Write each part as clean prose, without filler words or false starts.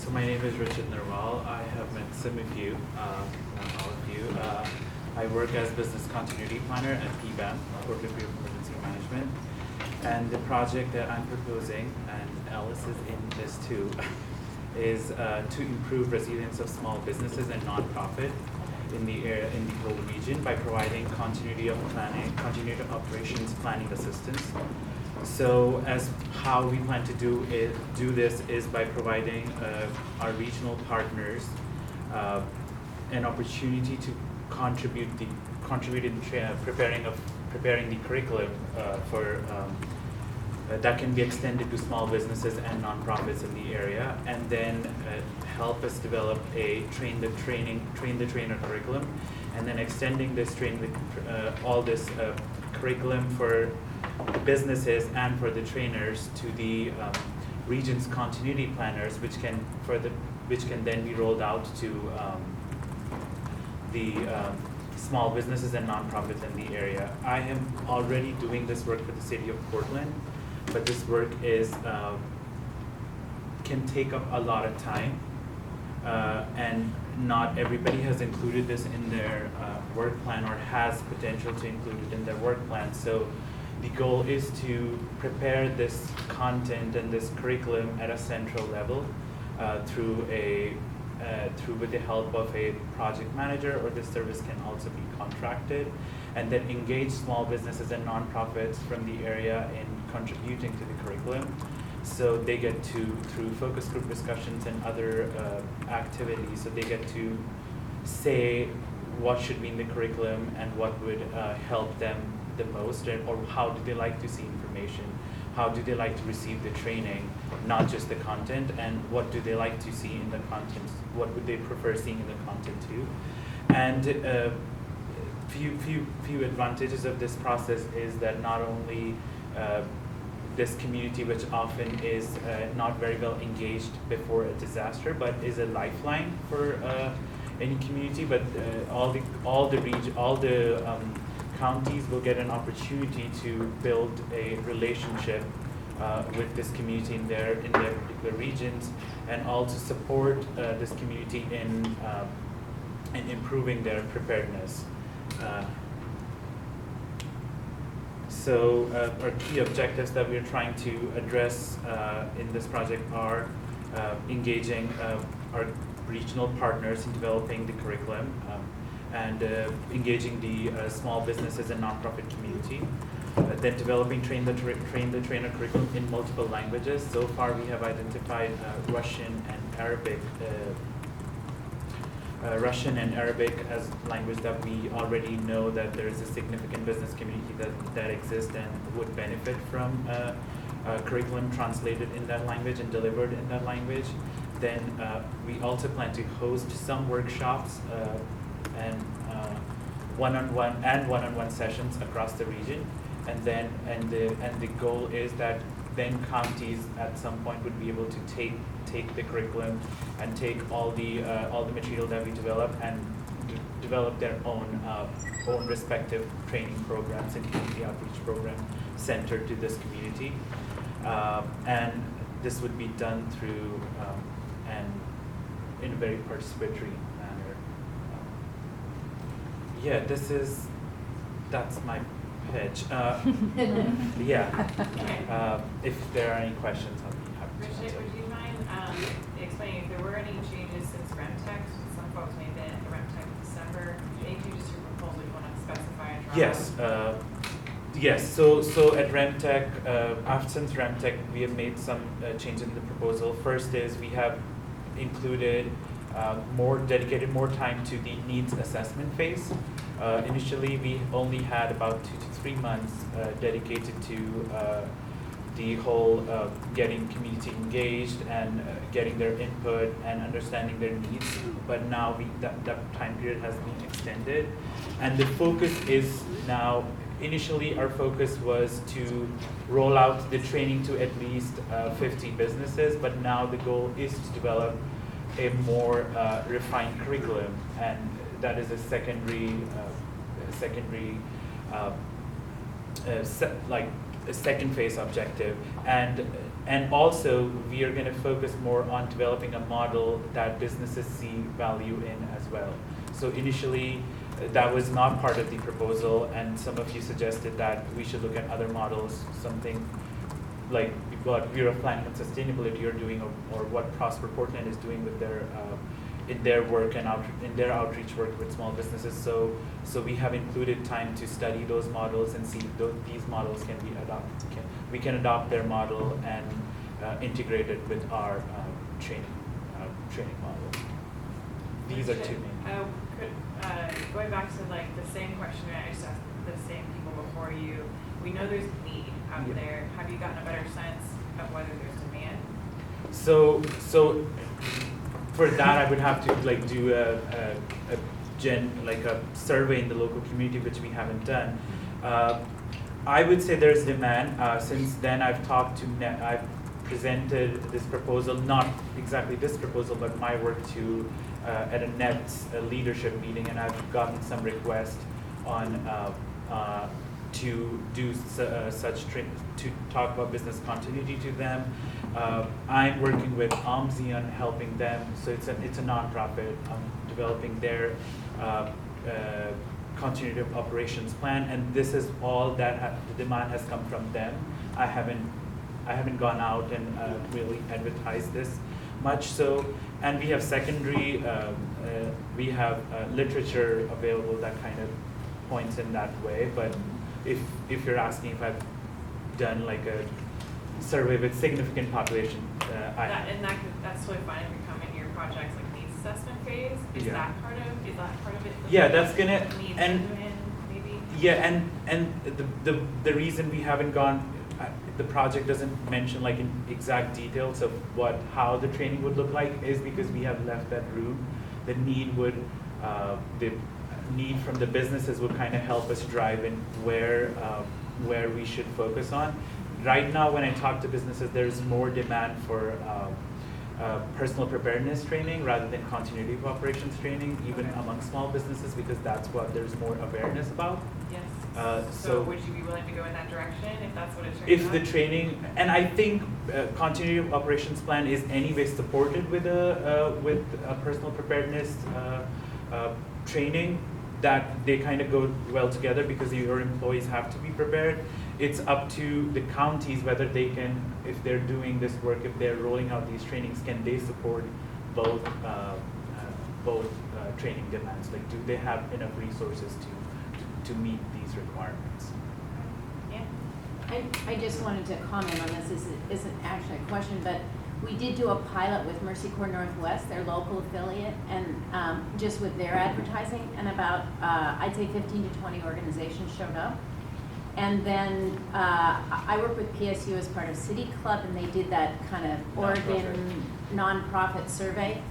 So my name is Rachit Nerwal. I have met some of you, not all of you. I work as business continuity planner at PBAM, Portfolio of Emergency Management. And the project that I'm proposing, and Alice is in this too, is to improve resilience of small businesses and nonprofit in the area, in the whole region, by providing continuity of planning, continuity of operations planning assistance. So as how we plan to do this is by providing our regional partners an opportunity to contribute in preparing the curriculum for that can be extended to small businesses and nonprofits in the area, and then help us develop a train the trainer curriculum, and then extending this all this curriculum for businesses and for the trainers to the region's continuity planners, which can then be rolled out to the small businesses and nonprofits in the area. I am already doing this work for the city of Portland, but this work is can take up a lot of time, and not everybody has included this in their work plan or has potential to include it in their work plan. So the goal is to prepare this content and this curriculum at a central level through with the help of a project manager, or this service can also be contracted, and then engage small businesses and nonprofits from the area in contributing to the curriculum. So they get to, through focus group discussions and other activities, so they get to say what should be in the curriculum and what would help them the most, or how do they like to see information, how do they like to receive the training, not just the content, and what do they like to see in the content, what would they prefer seeing in the content too. And few advantages of this process is that not only this community, which often is not very well engaged before a disaster, but is a lifeline for any community, but all the counties will get an opportunity to build a relationship with this community in their particular regions, and also support this community in improving their preparedness. So our key objectives that we're trying to address in this project are engaging our regional partners in developing the curriculum, and engaging the small businesses and nonprofit community. Then developing train the trainer curriculum in multiple languages. So far we have identified Russian and Arabic as language that we already know that there is a significant business community that exists and would benefit from curriculum translated in that language and delivered in that language. Then we also plan to host some workshops and one-on-one sessions across the region, and the goal is that then counties at some point would be able to take the curriculum and take all the material that we develop and develop their own respective training programs and community outreach program centered to this community, and this would be done through and in a very participatory manner. Yeah, that's my pitch. If there are any questions, I'll be happy to Rachit, answer. would you mind explaining if there were any changes since REMTEC? Some folks may have been at the REMTEC in December. Any changes to your proposal you want to specify and draw? Yes. So at REMTEC, since REMTEC, we have made some changes in the proposal. First is we have included dedicated more time to the needs assessment phase. Initially, we only had about 2 to 3 months dedicated to the whole getting community engaged and getting their input and understanding their needs. But now that time period has been extended, and the focus is now. Initially, our focus was to roll out the training to at least 50 businesses, but now the goal is to develop a more refined curriculum, and that is a a second phase objective, and also we are going to focus more on developing a model that businesses see value in as well. So initially, that was not part of the proposal, and some of you suggested that we should look at other models, something like what Bureau of Planning and Sustainability are doing, or what Prosper Portland is doing with their in their work and in their outreach work with small businesses. So we have included time to study those models and see if these models can be adopted. We can adopt their model and integrate it with our training model. These are two main. Going back to like the same question I just asked the same people before you, we know there's need out there. Have you gotten a better sense of whether there's demand? So for that, I would have to like do a survey in the local community, which we haven't done. I would say there's demand. Since then, I've presented this proposal, not exactly this proposal, but my work to at a NET's leadership meeting, and I've gotten some requests on to do to talk about business continuity to them. I'm working with OMSI on helping them. So it's a nonprofit developing their continuity of operations plan, and this is all that the demand has come from them. I haven't gone out and really advertised this much. So, and we have secondary, we have literature available that kind of points in that way. But if you're asking if I've done like a survey with significant population, that's totally fine if you come in your project's like needs assessment phase. Is that part of it? Yeah, that's gonna maybe. Yeah, and the reason we haven't gone, the project doesn't mention like in exact details of how the training would look like, is because we have left that room. The need from the businesses would kind of help us drive in where we should focus on. Right now, when I talk to businesses, there's more demand for personal preparedness training rather than continuity of operations training, even among small businesses, because that's what there's more awareness about. Yes. So would you be willing to go in that direction if that's what it turns out? If the training, and I think continuity of operations plan is anyway supported with a personal preparedness training, that they kind of go well together because your employees have to be prepared. It's up to the counties whether they can, if they're doing this work, if they're rolling out these trainings, can they support both training demands? Like, do they have enough resources to meet these requirements? Yeah. I just wanted to comment on this. This isn't actually a question, but we did do a pilot with Mercy Corps Northwest, their local affiliate, and just with their advertising, and about, I'd say 15 to 20 organizations showed up. And then I work with PSU as part of City Club, and they did that kind of Oregon nonprofit survey.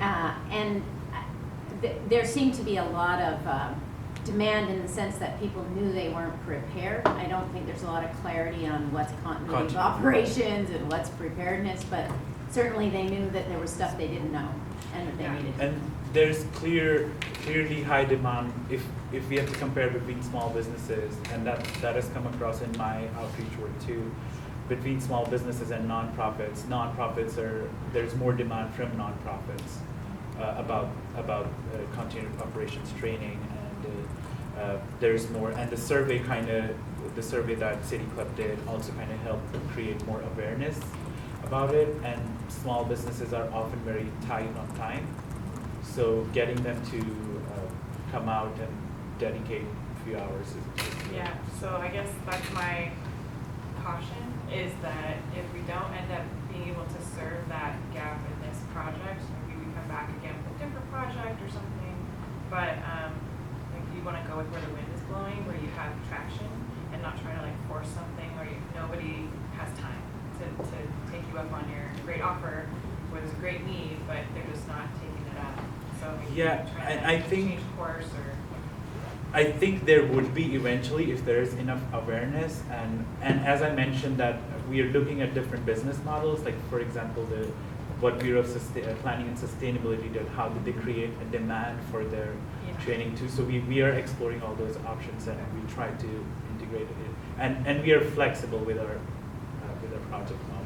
And there seemed to be a lot of demand in the sense that people knew they weren't prepared. I don't think there's a lot of clarity on what's continuity of operations and what's preparedness, but certainly they knew that there was stuff they didn't know and that they needed to. And there's clearly high demand if we have to compare between small businesses, and that has come across in my outreach work too. Between small businesses and nonprofits, there's more demand from nonprofits about continuity of operations training, and there's more. And the survey that City Club did also kind of helped create more awareness about it. And small businesses are often very tight on time, so getting them to come out and dedicate a few hours is yeah. So I guess that's my caution, is that if we don't end up being able to serve that gap in this project, maybe we come back again with a different project or something. But if you want to go with where the wind is blowing, where you have traction, and not trying to like force something where nobody has time to take you up on your great offer, where there's a great need, but they're just not taking it up. So yeah, and I think change course or. I think there would be eventually if there is enough awareness, and as I mentioned that we are looking at different business models, like for example what Bureau of Planning and Sustainability did, how did they create a demand for their training too. So we are exploring all those options, and we try to integrate it. and we are flexible with our project model.